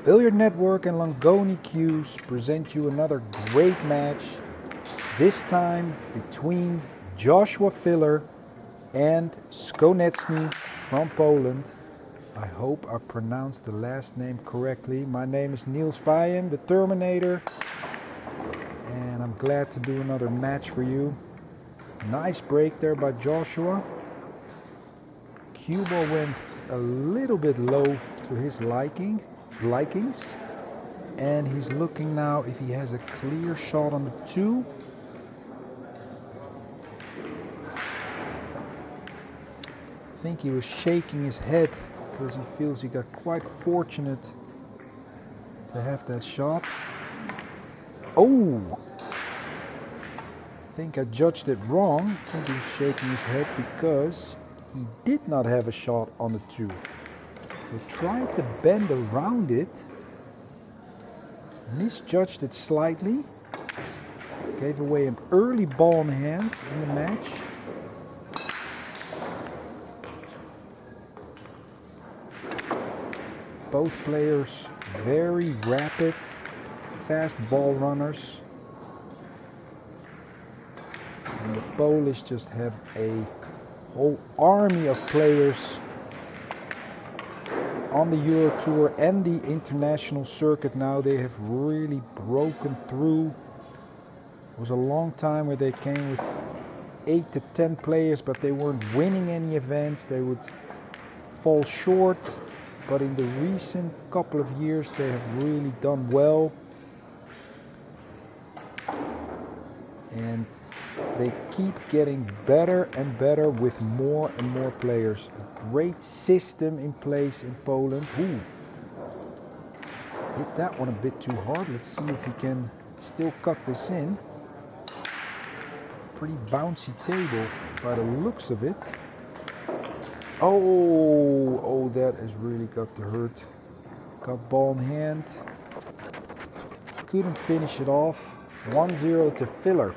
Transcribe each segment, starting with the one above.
Billiard Network and Langoni Cues present you another great match, this time between Joshua Filler and Skoneczny from Poland. I hope I pronounced the last name correctly. My name is Niels Feijen, the Terminator, and I'm glad to do another match for you. Nice break there by Joshua. Cue ball went a little bit low to his likings, and he's looking now if he has a clear shot on the 2. I think he was shaking his head because he feels he got quite fortunate to have that shot. Oh! I think I judged it wrong. I think he was shaking his head because he did not have a shot on the 2. He tried to bend around it, misjudged it slightly, gave away an early ball in hand in the match. Both players very rapid, fast ball runners. And the Polish just have a whole army of players on the Euro Tour and the international circuit now. They have really broken through. It was a long time where they came with 8 to 10 players, but they weren't winning any events. They would fall short. But in the recent couple of years, they have really done well. And they keep getting better and better with more and more players. A great system in place in Poland. Ooh. Hit that one a bit too hard. Let's see if he can still cut this in. Pretty bouncy table by the looks of it. Oh, that has really got to hurt. Got ball in hand. Couldn't finish it off. 1-0 to Filler.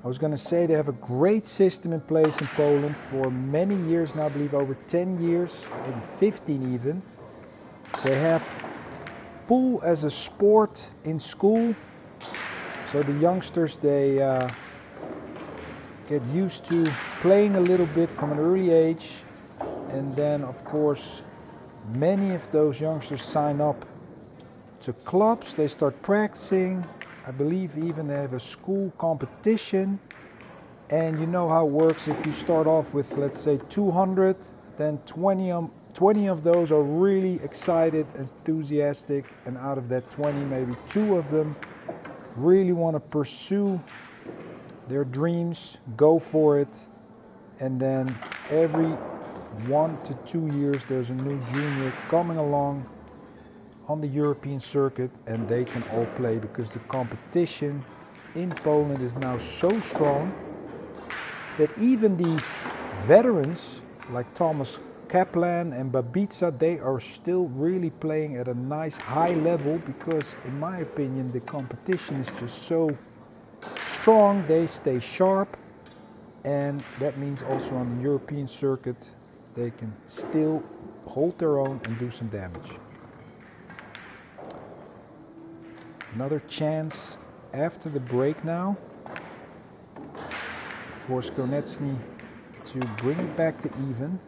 I was going to say they have a great system in place in Poland for many years now, I believe over 10 years, maybe 15 even. They have pool as a sport in school. So the youngsters, they get used to playing a little bit from an early age. And then, of course, many of those youngsters sign up to clubs. They start practicing. I believe even they have a school competition. And you know how it works. If you start off with, let's say, 200, then 20 of those are really excited, enthusiastic. And out of that 20, maybe 2 of them really want to pursue their dreams, go for it. And then every 1 to 2 years, there's a new junior coming along on the European circuit, and they can all play because the competition in Poland is now so strong that even the veterans like Thomas Kaplan and Babica, they are still really playing at a nice high level because, in my opinion, the competition is just so strong. They stay sharp, and that means also on the European circuit they can still hold their own and do some damage. Another chance after the break now for Skoneczny to bring it back to even.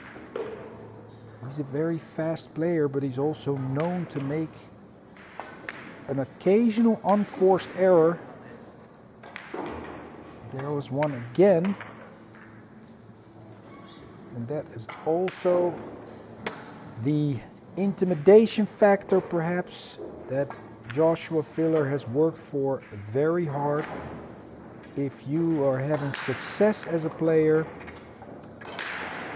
He's a very fast player, but he's also known to make an occasional unforced error. There was one again. And that is also the intimidation factor, perhaps, that Joshua Filler has worked for very hard. If you are having success as a player,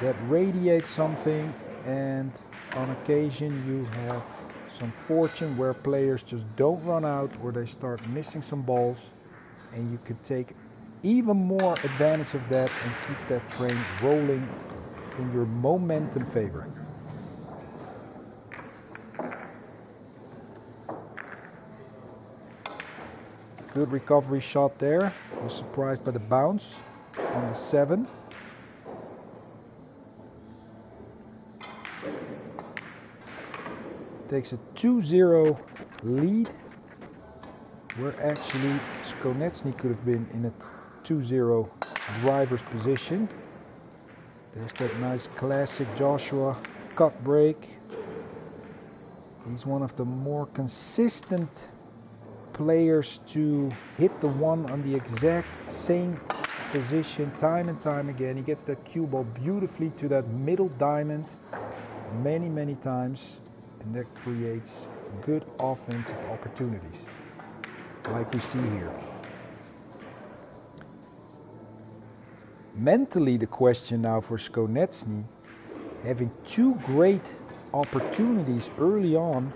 that radiates something, and on occasion you have some fortune where players just don't run out, or they start missing some balls, and you can take even more advantage of that and keep that train rolling in your momentum favor. Good recovery shot there. Was surprised by the bounce on the 7. takes a 2-0 lead, where actually Skoneczny could have been in a 2-0 driver's position. There's that nice classic Joshua cut break. He's one of the more consistent players to hit the one on the exact same position time and time again. He gets that cue ball beautifully to that middle diamond many times, and that creates good offensive opportunities, like we see here. Mentally, the question now for Skoneczny, having two great opportunities early on,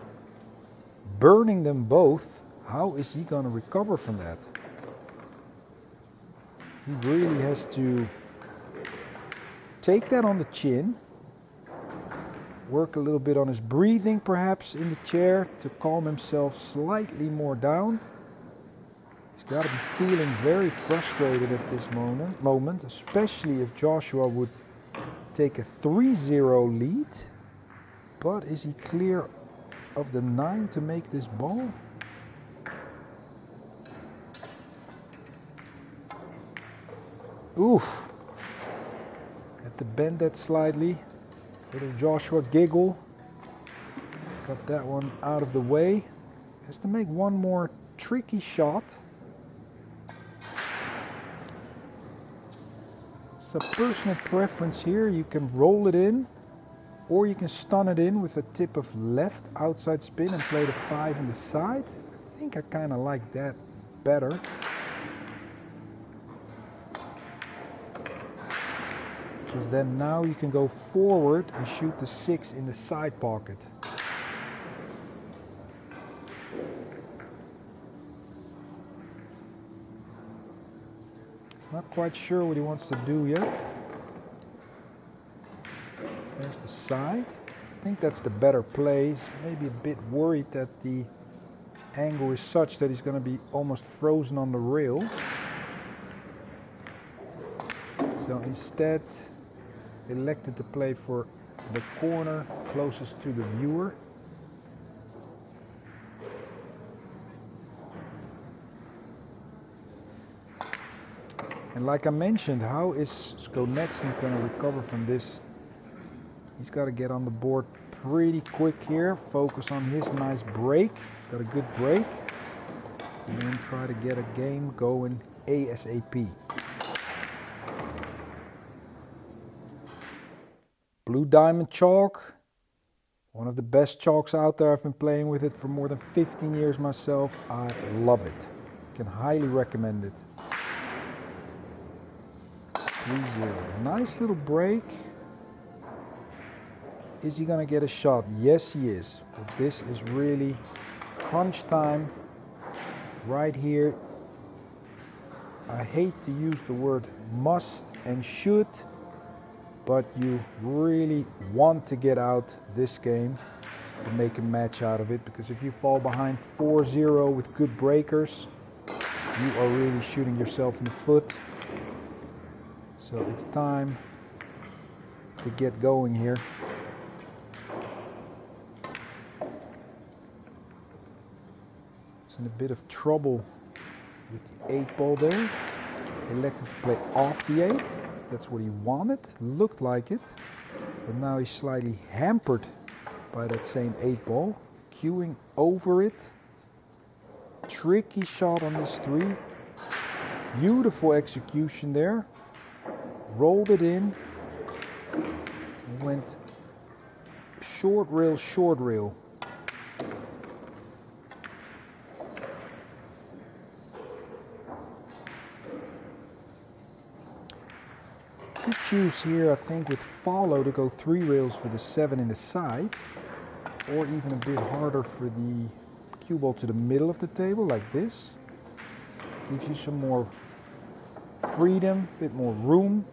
burning them both, how is he going to recover from that? He really has to take that on the chin, work a little bit on his breathing perhaps in the chair to calm himself slightly more down. He's got to be feeling very frustrated at this moment, especially if Joshua would take a 3-0 lead. But is he clear of the 9 to make this ball? Oof. Had to bend that slightly. Little Joshua giggle. Got that one out of the way. Has to make one more tricky shot. It's a personal preference here. You can roll it in, or you can stun it in with a tip of left outside spin and play the 5 in the side. I think I kind of like that better. Because then now you can go forward and shoot the 6 in the side pocket. He's not quite sure what he wants to do yet. There's the side. I think that's the better play. He's maybe a bit worried that the angle is such that he's going to be almost frozen on the rail. So instead, elected to play for the corner closest to the viewer. And like I mentioned, how is Skoneczny going to recover from this? He's got to get on the board pretty quick here, focus on his nice break. He's got a good break, and then try to get a game going ASAP. Blue diamond chalk, one of the best chalks out there. I've been playing with it for more than 15 years myself. I love it. Can highly recommend it. 3-0. Nice little break. Is he going to get a shot? Yes, he is. But this is really crunch time right here. I hate to use the word must and should, but you really want to get out this game to make a match out of it, because if you fall behind 4-0 with good breakers, you are really shooting yourself in the foot. So it's time to get going here. He's in a bit of trouble with the 8 ball there. Elected to play off the 8. That's what he wanted, looked like it, but now he's slightly hampered by that same 8 ball. Cueing over it. Tricky shot on this 3. Beautiful execution there. Rolled it in and went short rail, short rail. Could choose here, I think, with follow to go 3 rails for the 7 in the side, or even a bit harder for the cue ball to the middle of the table, like this. Gives you some more freedom, a bit more room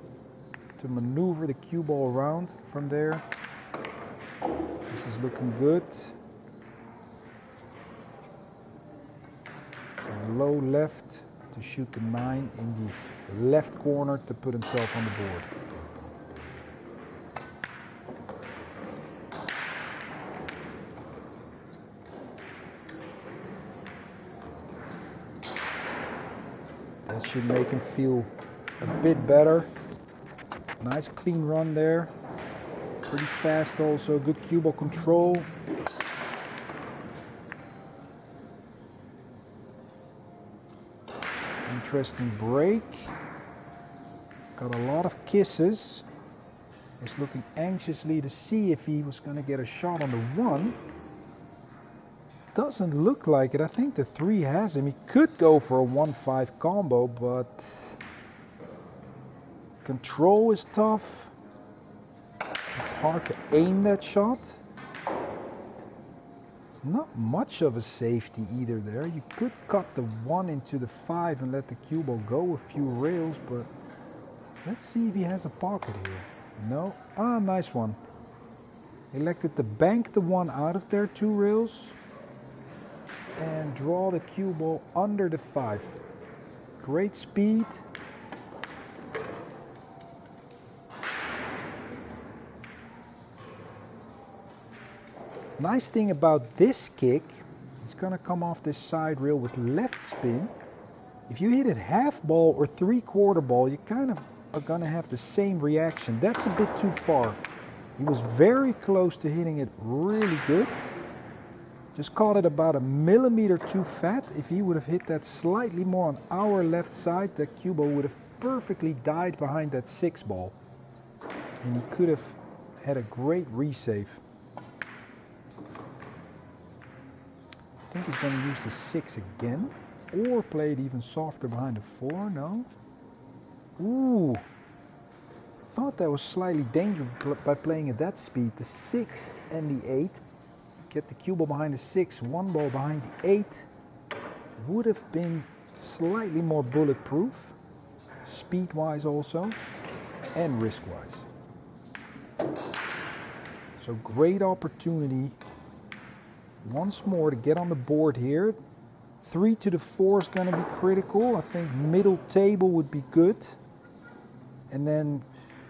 to maneuver the cue ball around from there. This is looking good. So low left to shoot the 9 in the left corner to put himself on the board. That should make him feel a bit better. Nice clean run there. Pretty fast also, good cue ball control. Interesting break. Got a lot of kisses. Was looking anxiously to see if he was going to get a shot on the 1. Doesn't look like it. I think the 3 has him. He could go for a 1-5 combo, but control is tough. It's hard to aim that shot. It's not much of a safety either there. You could cut the 1 into the 5 and let the cue ball go a few rails, but let's see if he has a pocket here. No. Ah, nice one. Elected to bank the 1 out of there 2 rails and draw the cue ball under the 5. Great speed. Nice thing about this kick, it's going to come off this side rail with left spin. If you hit it half ball or 3/4 ball, you kind of are going to have the same reaction. That's a bit too far. He was very close to hitting it really good. Just caught it about a millimeter too fat. If he would have hit that slightly more on our left side, that cue ball would have perfectly died behind that 6 ball. And he could have had a great resave. I think he's going to use the 6 again, or play it even softer behind the 4. No. Ooh. Thought that was slightly dangerous by playing at that speed. The 6 and the 8. Get the cue ball behind the 6, 1 ball behind the 8. Would have been slightly more bulletproof, speed-wise also, and risk-wise. So great opportunity once more to get on the board here. 3 to the 4 is going to be critical. I think middle table would be good. And then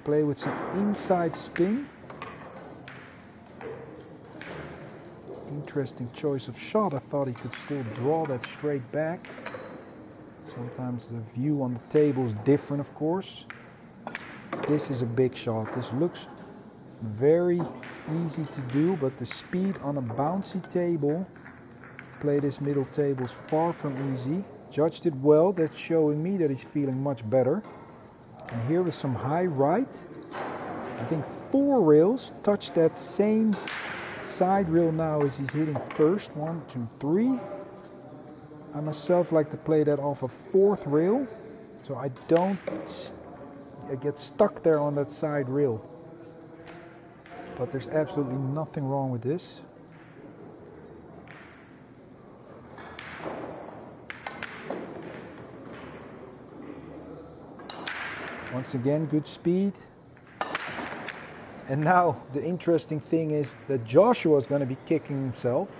play with some inside spin. Interesting choice of shot. I thought he could still draw that straight back. Sometimes the view on the table is different, of course. This is a big shot. This looks very easy to do, but the speed on a bouncy table, play this middle table, is far from easy. Judged it well. That's showing me that he's feeling much better. And here with some high right, I think 4 rails touch that same side rail now as he's hitting first. 1, 2, 3. I myself like to play that off a 4th rail, so I don't get stuck there on that side rail. But there's absolutely nothing wrong with this. Once again, good speed. And now the interesting thing is that Joshua is going to be kicking himself,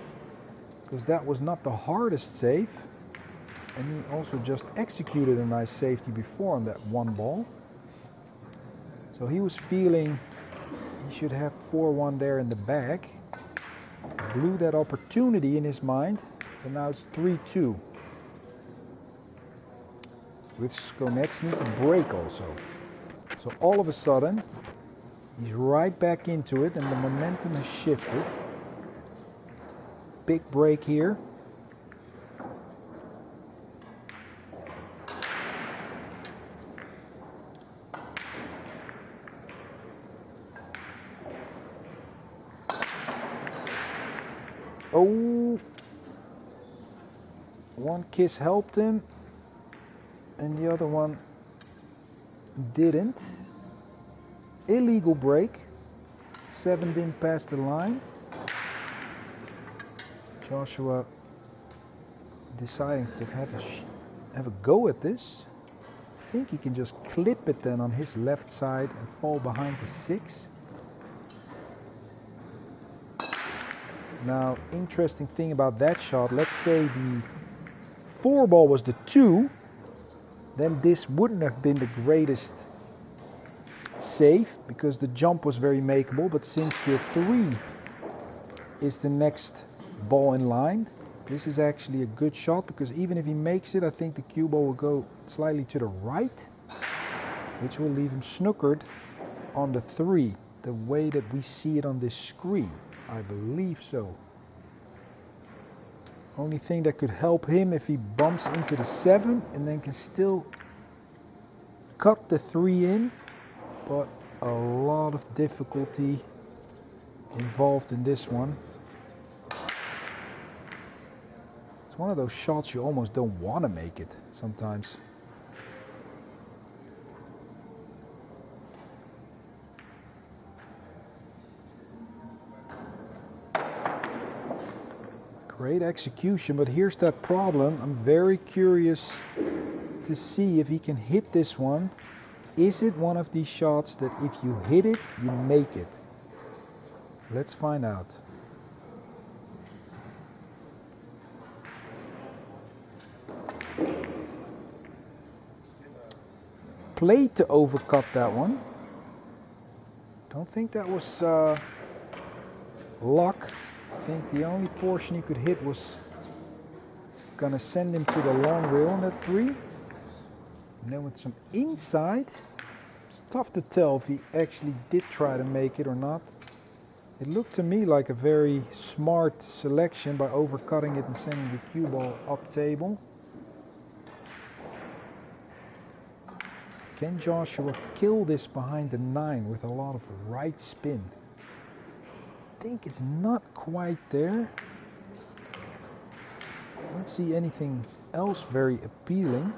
because that was not the hardest save. And he also just executed a nice safety before on that 1 ball. So he was feeling he should have 4-1 there in the bag. Blew that opportunity in his mind, and now it's 3-2. With Skoneczny to break also. So all of a sudden, he's right back into it and the momentum has shifted. Big break here. Oh, one kiss helped him and the other one didn't. Illegal break. 7 didn't pass the line. Joshua deciding to have a go at this. I think he can just clip it then on his left side and fall behind the 6. Now, interesting thing about that shot, let's say the 4 ball was the 2, then this wouldn't have been the greatest save because the jump was very makeable, but since the 3 is the next ball in line, This is actually a good shot because even if he makes it, I think the cue ball will go slightly to the right, which will leave him snookered on the 3, the way that we see it on this screen. I believe so. Only thing that could help him if he bumps into the 7 and then can still cut the 3 in, but a lot of difficulty involved in this one. It's one of those shots you almost don't want to make it sometimes. Great execution, but here's that problem. I'm very curious to see if he can hit this one. Is it one of these shots that if you hit it, you make it? Let's find out. Played to overcut that one. Don't think that was luck. I think the only portion he could hit was gonna send him to the long rail on that 3. And then with some inside, it's tough to tell if he actually did try to make it or not. It looked to me like a very smart selection by overcutting it and sending the cue ball up table. Can Joshua kill this behind the 9 with a lot of right spin? I think it's not quite there. I don't see anything else very appealing.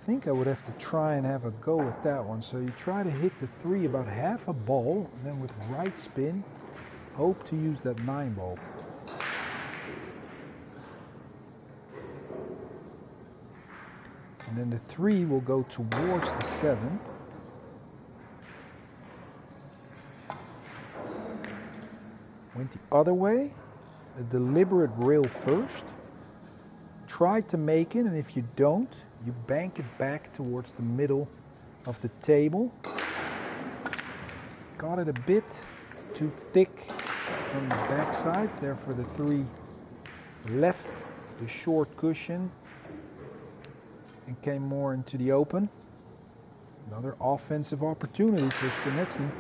I think I would have to try and have a go at that one. So you try to hit the 3 about half a ball, and then with right spin, hope to use that 9 ball. And then the 3 will go towards the 7. Went the other way, a deliberate rail first. Try to make it, and if you don't, you bank it back towards the middle of the table. Got it a bit too thick from the backside, therefore the 3 left the short cushion and came more into the open. Another offensive opportunity for Skoneczny.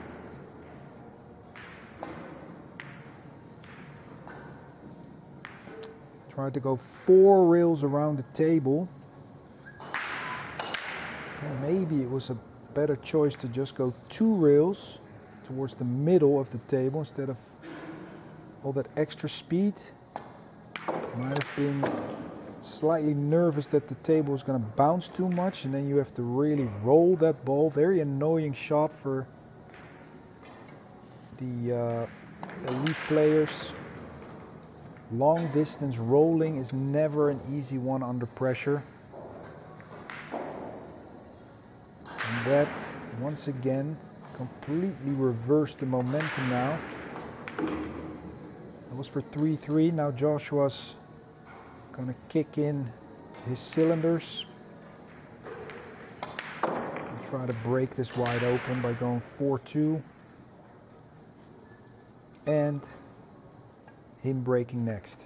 Tried to go 4 rails around the table. And maybe it was a better choice to just go 2 rails towards the middle of the table instead of all that extra speed. Might have been slightly nervous that the table is going to bounce too much, and then you have to really roll that ball. Very annoying shot for the elite players. Long distance rolling is never an easy one under pressure. And that, once again, completely reversed the momentum now. That was for 3-3. Now Joshua's gonna kick in his cylinders and try to break this wide open by going 4-2 and him breaking next.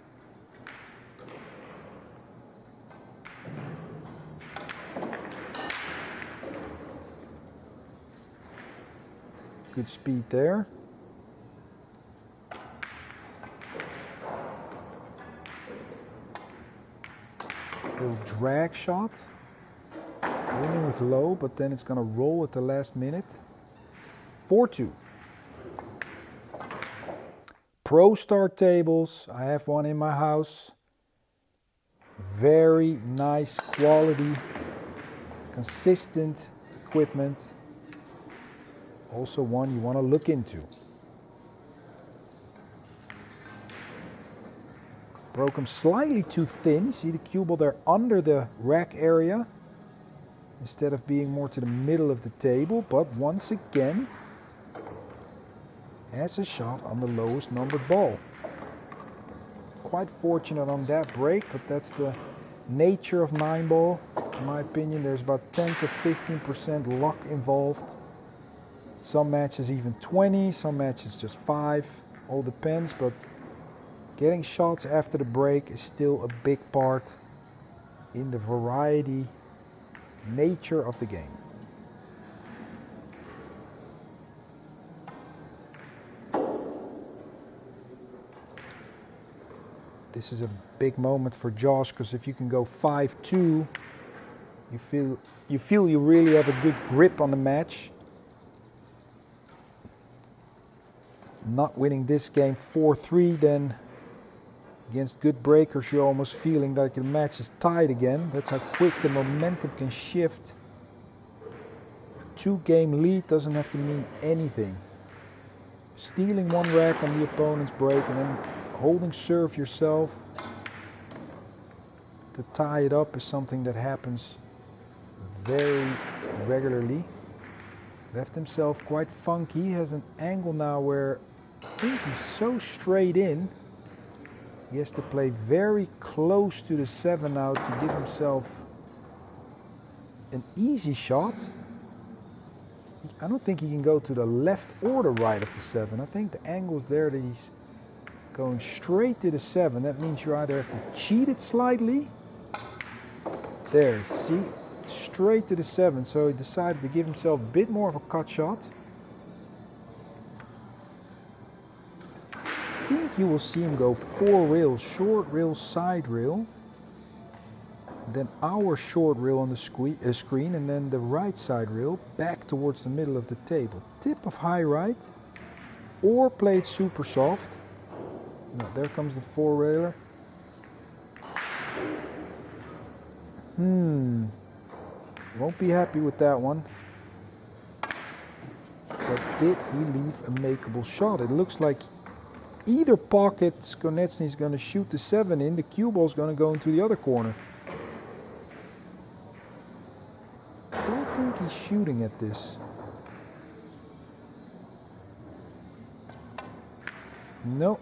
Good speed there. Little drag shot. Aiming with low, but then it's going to roll at the last minute. 4-2. Pro start tables. I have one in my house. Very nice quality, consistent equipment. Also one you want to look into. Broke them slightly too thin. See the cue ball there under the rack area instead of being more to the middle of the table. But once again, has a shot on the lowest numbered ball. Quite fortunate on that break, but that's the nature of 9 ball. In my opinion, there's about 10 to 15% luck involved. Some matches even 20, some matches just 5. All depends, but Getting shots after the break is still a big part in the variety nature of the game. This is a big moment for Josh, because if you can go 5-2, you feel you really have a good grip on the match. Not winning this game 4-3, then against good breakers you're almost feeling like the match is tied again. That's how quick the momentum can shift. A 2-game lead doesn't have to mean anything. Stealing one rack on the opponent's break and then holding serve yourself to tie it up is something that happens very regularly. Left himself quite funky. He has an angle now where I think he's so straight in. He has to play very close to the 7 now to give himself an easy shot. I don't think he can go to the left or the right of the 7. I think the angle's there that he's going straight to the 7. That means you either have to cheat it slightly. There, see? Straight to the 7. So he decided to give himself a bit more of a cut shot. I think you will see him go 4 rails, short rail, side rail. Then our short rail on the screen, and then the right side rail back towards the middle of the table. Tip of high right, or play it super soft. No, there comes the 4 railer. Won't be happy with that one. But did he leave a makeable shot? It looks like either pocket Skoneczny is going to shoot the 7 in, the cue ball is going to go into the other corner. I don't think he's shooting at this. No,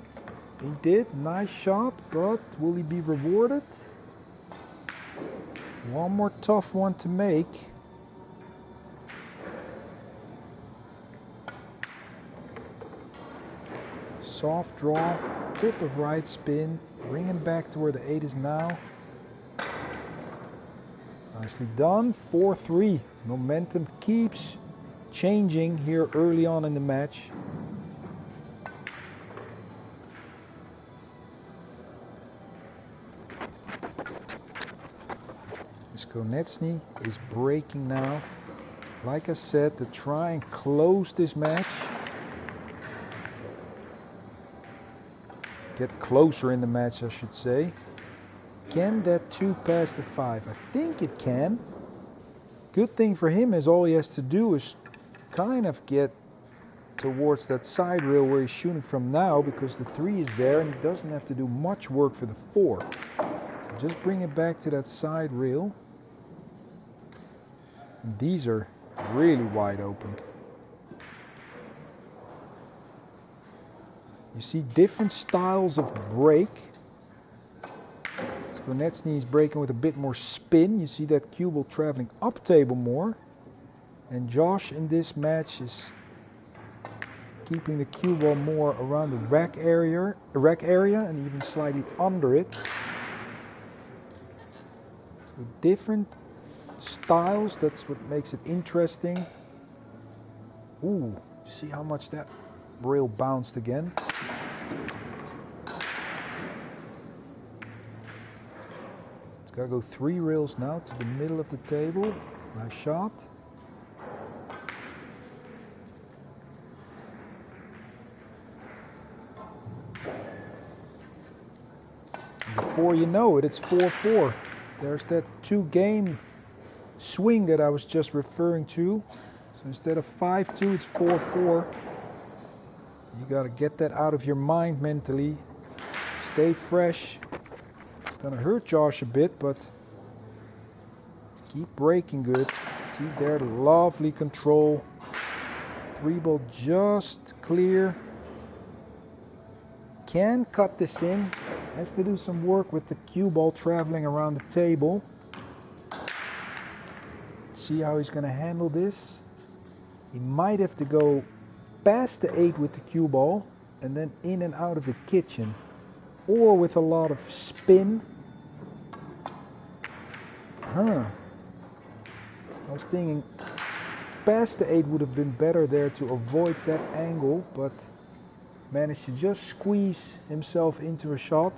he did. Nice shot, but will he be rewarded? One more tough one to make. Soft draw, tip of right spin, bringing back to where the 8 is now. Nicely done, 4-3. Momentum keeps changing here early on in the match. Skoneczny is breaking now. Like I said, to try and close this match. Get closer in the match, I should say. Can that 2 pass the 5? I think it can. Good thing for him is all he has to do is kind of get towards that side rail where he's shooting from now, because the 3 is there and he doesn't have to do much work for the 4. So just bring it back to that side rail. And these are really wide open. You see different styles of break. Skoneczny is breaking with a bit more spin. You see that cue ball traveling up table more. And Josh in this match is keeping the cue ball more around the rack area and even slightly under it. So different styles, that's what makes it interesting. Ooh, see how much that rail bounced again. It's got to go 3 rails now to the middle of the table. Nice shot. And before you know it, it's 4-4. There's that 2-game swing that I was just referring to. So instead of 5-2, it's 4-4. You got to get that out of your mind mentally. Stay fresh. It's going to hurt Josh a bit, but keep breaking good. See there, lovely control. 3 ball just clear. Can cut this in. Has to do some work with the cue ball traveling around the table. See how he's going to handle this. He might have to go past the 8 with the cue ball and then in and out of the kitchen. or with a lot of spin. I was thinking past the 8 would have been better there to avoid that angle, but managed to just squeeze himself into a shot.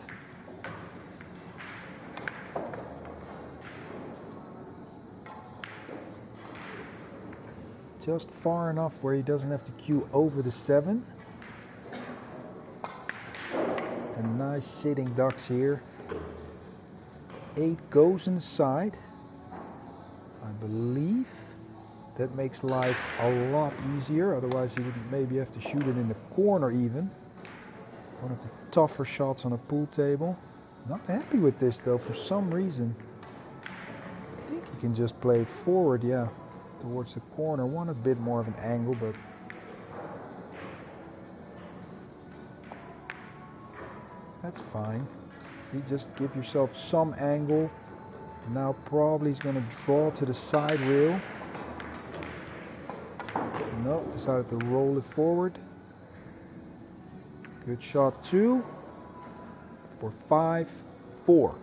Just far enough where he doesn't have to cue over the 7. And nice sitting ducks here. 8 goes inside. I believe that makes life a lot easier. Otherwise you would maybe have to shoot it in the corner even. One of the tougher shots on a pool table. Not happy with this though for some reason. I think you can just play it forward, yeah. Towards the corner, want a bit more of an angle, but that's fine. See, just give yourself some angle. Now probably he's going to draw to the side rail. No, decided to roll it forward. Good shot 2 for 5-4.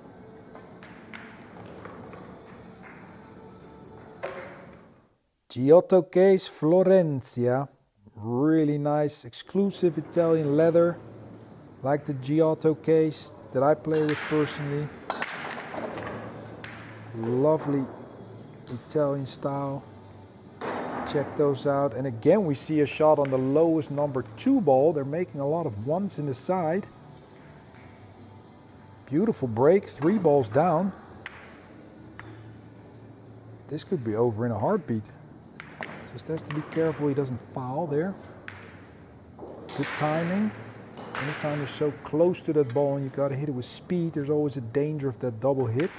Giotto case Florencia, really nice exclusive Italian leather, like the Giotto case that I play with personally. Lovely Italian style. Check those out. And again we see a shot on the lowest number 2 ball. They're making a lot of 1s in the side. Beautiful break, 3 balls down. This could be over in a heartbeat. Just has to be careful he doesn't foul there. Good timing. Anytime you're so close to that ball and you gotta hit it with speed, there's always a danger of that double hit.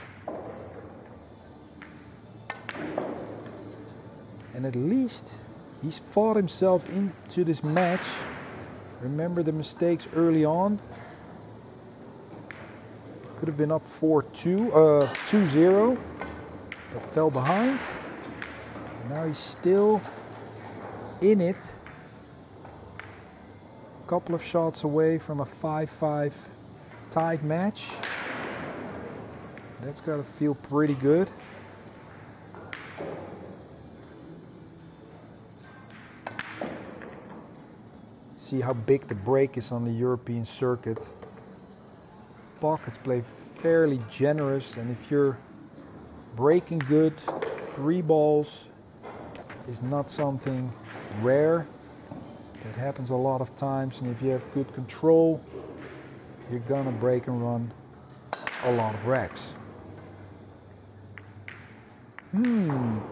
And at least he's fought himself into this match. Remember the mistakes early on. Could have been up 2-0, but fell behind. Now he's still in it. A couple of shots away from a 5-5 tied match. That's got to feel pretty good. See how big the break is on the European circuit. Pockets play fairly generous, and if you're breaking good, 3 balls is not something rare. That happens a lot of times, and if you have good control, you're gonna break and run a lot of racks.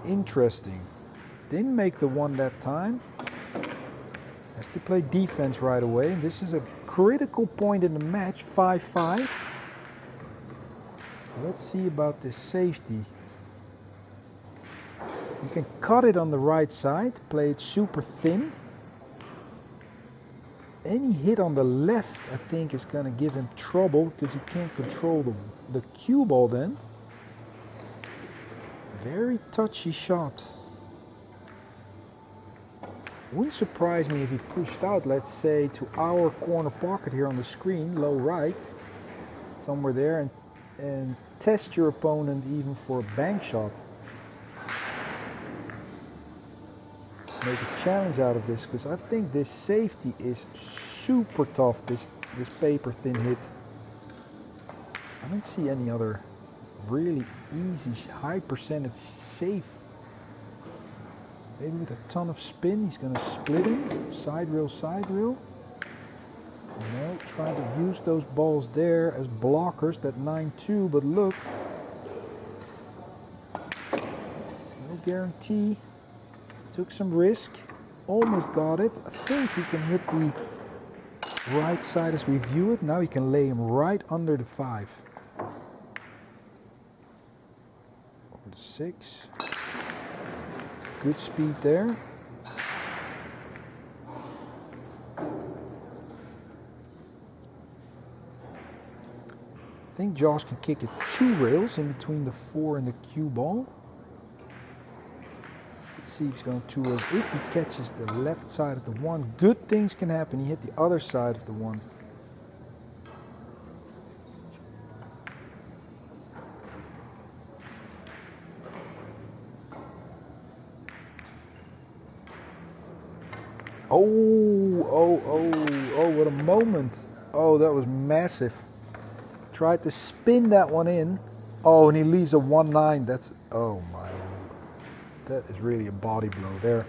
Interesting. Didn't make the 1 that time. Has to play defense right away. This is a critical point in the match, 5-5. Let's see about this safety. You can cut it on the right side, play it super thin. Any hit on the left, I think, is going to give him trouble because he can't control the cue ball then. Very touchy shot. Wouldn't surprise me if he pushed out, let's say, to our corner pocket here on the screen, low right, somewhere there, and test your opponent even for a bank shot. Make a challenge out of this, because I think this safety is super tough, this paper thin hit. I don't see any other really easy, high percentage safe. Maybe with a ton of spin, he's going to split him, side rail, no, try to use those balls there as blockers, that 9-2, but look, no guarantee. Took some risk, almost got it. I think he can hit the right side as we view it. Now he can lay him right under the 5. Over the 6. Good speed there. I think Josh can kick it 2 rails in between the 4 and the cue ball. Let's see if he's going 2 rails. If he catches the left side of the 1, good things can happen. He hit the other side of the 1. Oh, what a moment. Oh, that was massive. Tried to spin that one in. Oh, and he leaves a 1-9. That's, oh my lord. That is really a body blow there.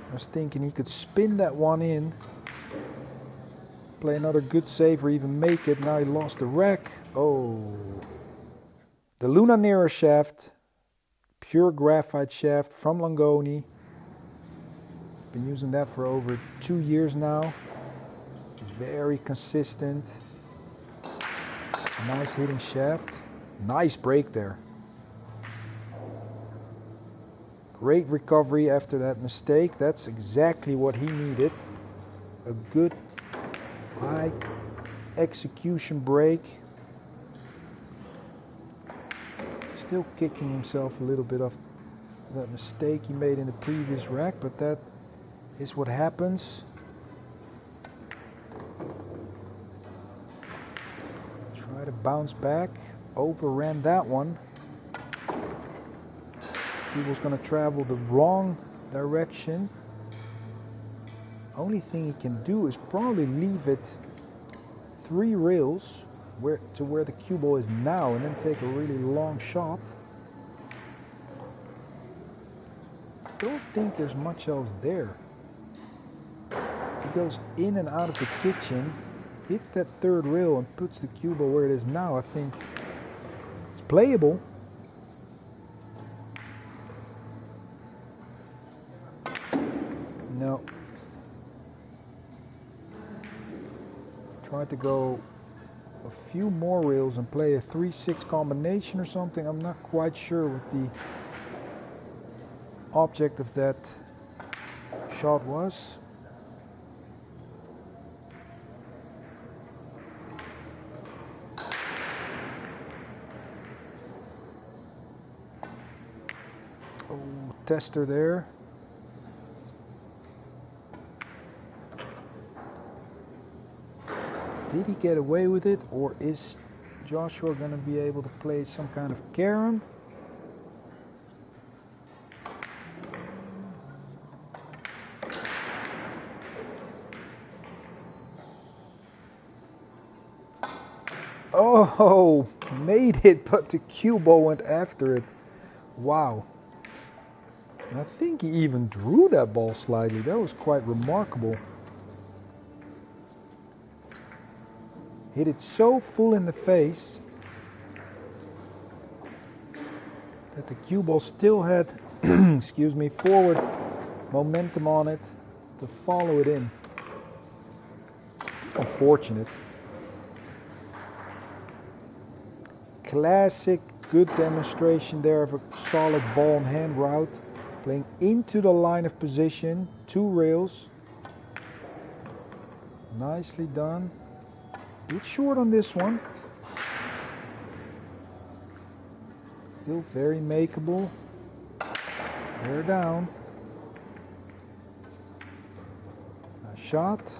I was thinking he could spin that one in, play another good save or even make it. Now he lost the rack. Oh. The Luna Nera shaft, pure graphite shaft from Langoni. Been using that for over 2 years now. Very consistent. Nice hitting shaft. Nice break there. Great recovery after that mistake. That's exactly what he needed. A good high execution break. Still kicking himself a little bit off that mistake he made in the previous rack, but that is what happens. Try to bounce back. Overran that one. He was going to travel the wrong direction. Only thing he can do is probably leave it 3 rails to where the cue ball is now and then take a really long shot. Don't think there's much else there. He goes in and out of the kitchen, hits that 3rd rail and puts the cue ball where it is now. I think it's playable. No. Tried to go a few more rails and play a 3-6 combination or something. I'm not quite sure what the object of that shot was. Oh, tester there. Did he get away with it, or is Joshua going to be able to play some kind of carom? Oh, made it, but the cue ball went after it. Wow. And I think he even drew that ball slightly. That was quite remarkable. Hit it so full in the face that the cue ball still had, excuse me, forward momentum on it to follow it in. Unfortunate. Classic, good demonstration there of a solid ball and hand route. Playing into the line of position, 2 rails. Nicely done. Bit short on this one. Still very makeable. They're down. Nice shot.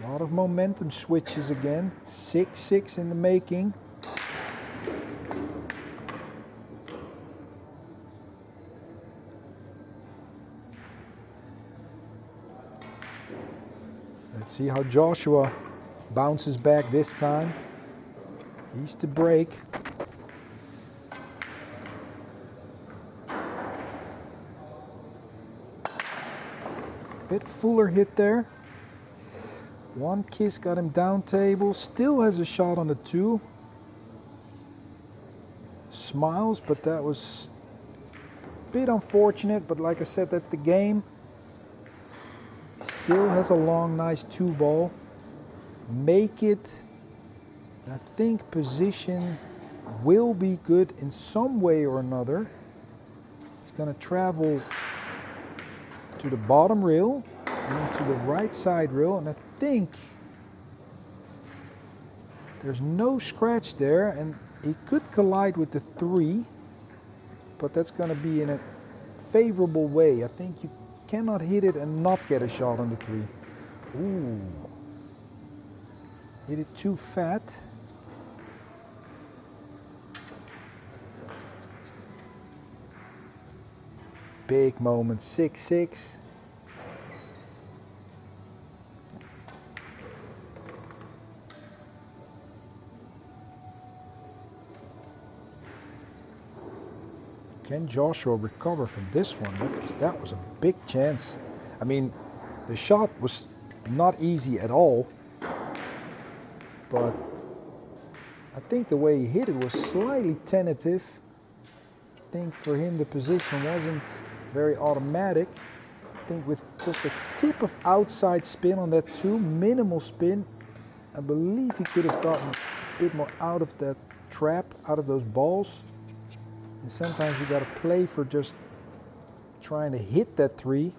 A lot of momentum switches again. 6-6 in the making. Let's see how Joshua bounces back this time. He's to break. Bit fuller hit there. 1 kiss got him down table. Still has a shot on the 2. Smiles, but that was a bit unfortunate. But like I said, that's the game. Still has a long, nice 2 ball. Make it. I think position will be good in some way or another. He's going to travel to the bottom rail and into the right side rail, and I think there's no scratch there, and he could collide with the 3, but that's going to be in a favorable way. I think you cannot hit it and not get a shot on the 3. Ooh. Hit it too fat. Big moment, 6-6. Can Joshua recover from this one? That was a big chance. I mean, the shot was not easy at all, but I think the way he hit it was slightly tentative. I think for him the position wasn't very automatic. I think with just a tip of outside spin on that 2, minimal spin, I believe he could have gotten a bit more out of that trap, out of those balls. And sometimes you gotta play for just trying to hit that 3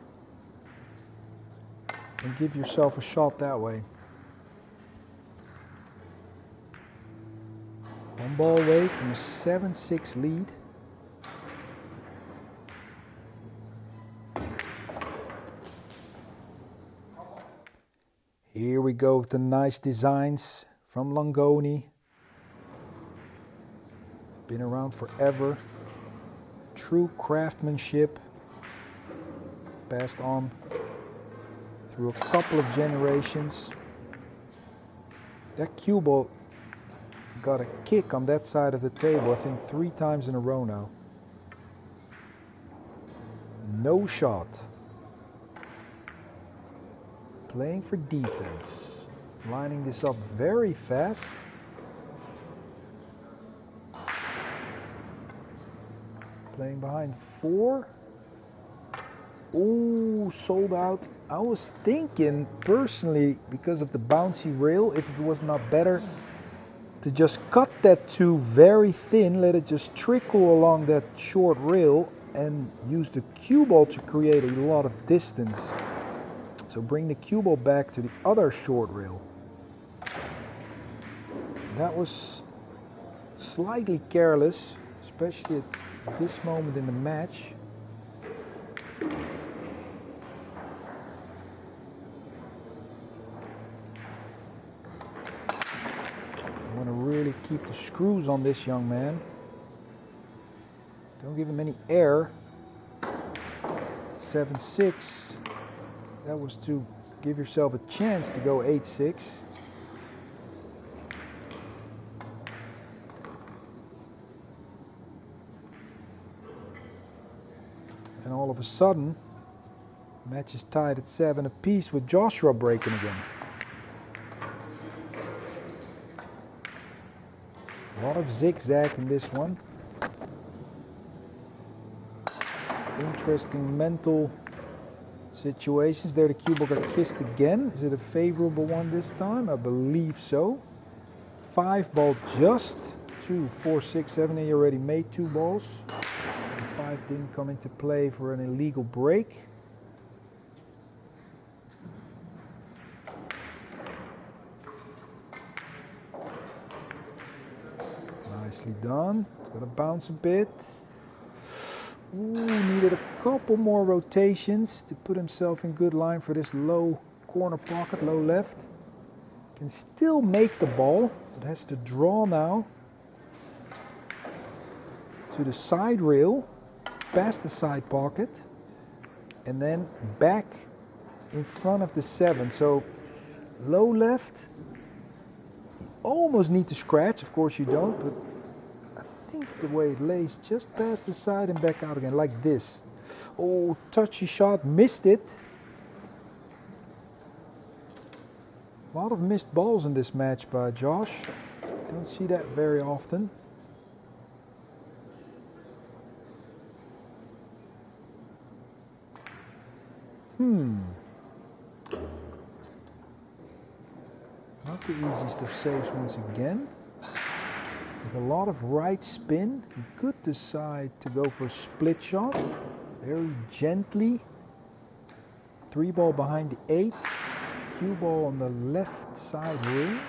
and give yourself a shot that way. One ball away from a 7-6 lead. Here we go with the nice designs from Langoni. Been around forever. True craftsmanship. Passed on through a couple of generations. That cue ball got a kick on that side of the table, I think 3 times in a row now. No shot. Playing for defense. Lining this up very fast. Playing behind 4. Ooh, sold out. I was thinking personally, because of the bouncy rail, if it was not better to just cut that 2 very thin, let it just trickle along that short rail and use the cue ball to create a lot of distance. So bring the cue ball back to the other short rail. That was slightly careless, especially at this moment in the match. I want to really keep the screws on this young man. Don't give him any air. 7-6. That was to give yourself a chance to go 8-6. And all of a sudden, match is tied at 7 apiece with Joshua breaking again. A lot of zigzag in this one. Interesting mental situations. There the cue ball got kissed again. Is it a favorable one this time? I believe so. 5 ball just 2, 4, 6, 7. He already made 2 balls. The 5 didn't come into play for an illegal break. Nicely done. It's got to bounce a bit. Ooh, needed a couple more rotations to put himself in good line for this low corner pocket, low left. Can still make the ball, but has to draw now to the side rail, past the side pocket, and then back in front of the 7. So low left, you almost need to scratch, of course you don't, but I think the way it lays just past the side and back out again, like this. Oh, touchy shot, missed it. A lot of missed balls in this match by Josh. Don't see that very often. Not the easiest of saves once again. With a lot of right spin, he could decide to go for a split shot. Very gently. 3 ball behind the 8. Cue ball on the left side rail.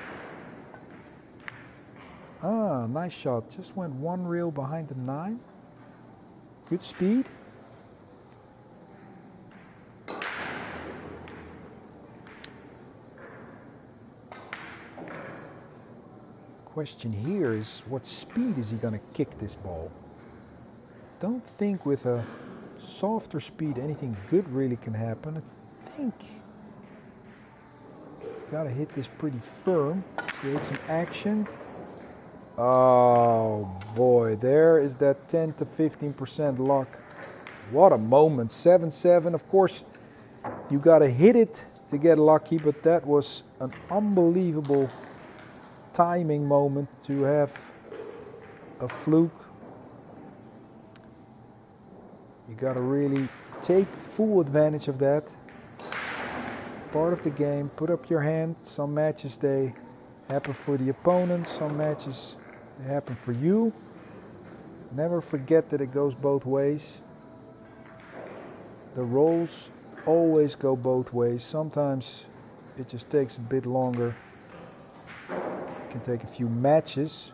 Ah, nice shot. Just went 1 rail behind the 9. Good speed. Question here is, what speed is he going to kick this ball? Don't think with a softer speed, anything good really can happen. I think gotta hit this pretty firm, create some action. Oh boy, there is that 10 to 15% luck. What a moment, 7-7. Of course, you gotta hit it to get lucky, but that was an unbelievable timing moment to have a fluke. You gotta really take full advantage of that. Part of the game, put up your hand. Some matches they happen for the opponent, some matches they happen for you. Never forget that it goes both ways. The rolls always go both ways. Sometimes it just takes a bit longer. It can take a few matches,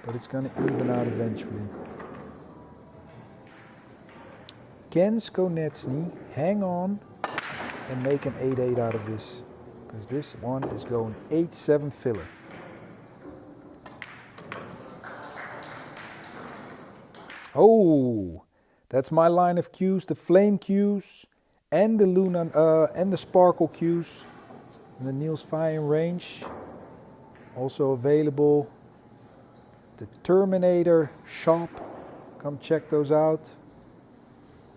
but it's going to even out eventually. Can Skoneczny hang on and make an 8-8 out of this? Because this one is going 8-7 filler. Oh, that's my line of cues, the flame cues and the Luna and the sparkle cues in the Niels Feijen range. Also available the Terminator shop. Come check those out.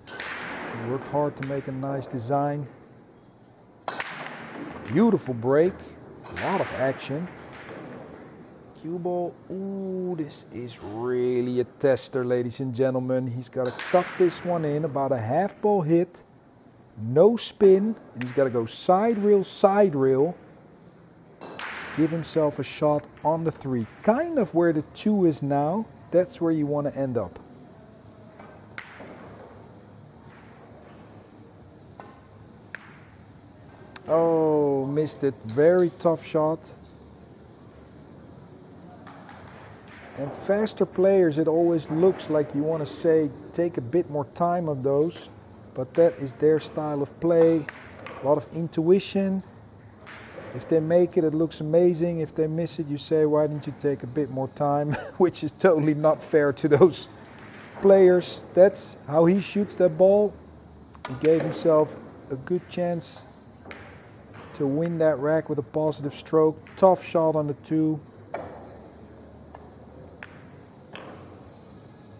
We worked hard to make a nice design. Beautiful break, a lot of action. Cue ball, ooh, this is really a tester, ladies and gentlemen. He's got to cut this one in, about a half ball hit, no spin, and he's got to go side rail, give himself a shot on the 3. Kind of where the 2 is now, that's where you want to end up. Oh, missed it. Very tough shot. And faster players, it always looks like you want to say, take a bit more time on those. But that is their style of play. A lot of intuition. If they make it, it looks amazing. If they miss it, you say, why didn't you take a bit more time? Which is totally not fair to those players. That's how he shoots that ball. He gave himself a good chance to win that rack with a positive stroke. Tough shot on the 2.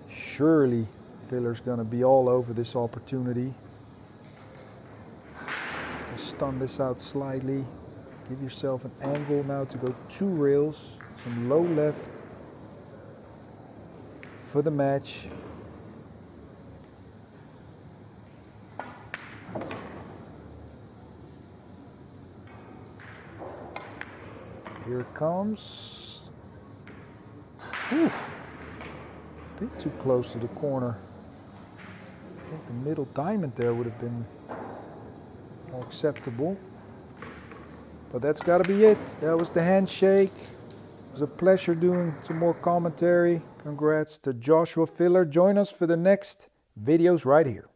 Surely Filler's gonna be all over this opportunity. Just stun this out slightly. Give yourself an angle now to go 2 rails. Some low left for the match. Here it comes. Whew. A bit too close to the corner. I think the middle diamond there would have been more acceptable. But that's got to be it. That was the handshake. It was a pleasure doing some more commentary. Congrats to Joshua Filler. Join us for the next videos right here.